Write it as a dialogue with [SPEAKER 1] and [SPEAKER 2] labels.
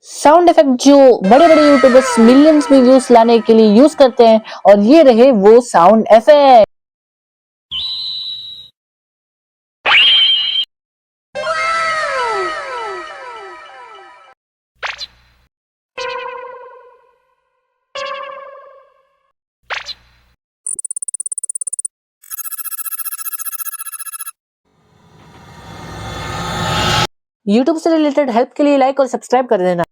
[SPEAKER 1] Sound effect जो बड़े बड़े यूट्यूबर्स मिलियंस में व्यूज लाने के लिए यूज करते हैं, और ये रहे वो साउंड इफेक्ट। यूट्यूब से रिलेटेड हेल्प के लिए लाइक और सब्सक्राइब कर देना।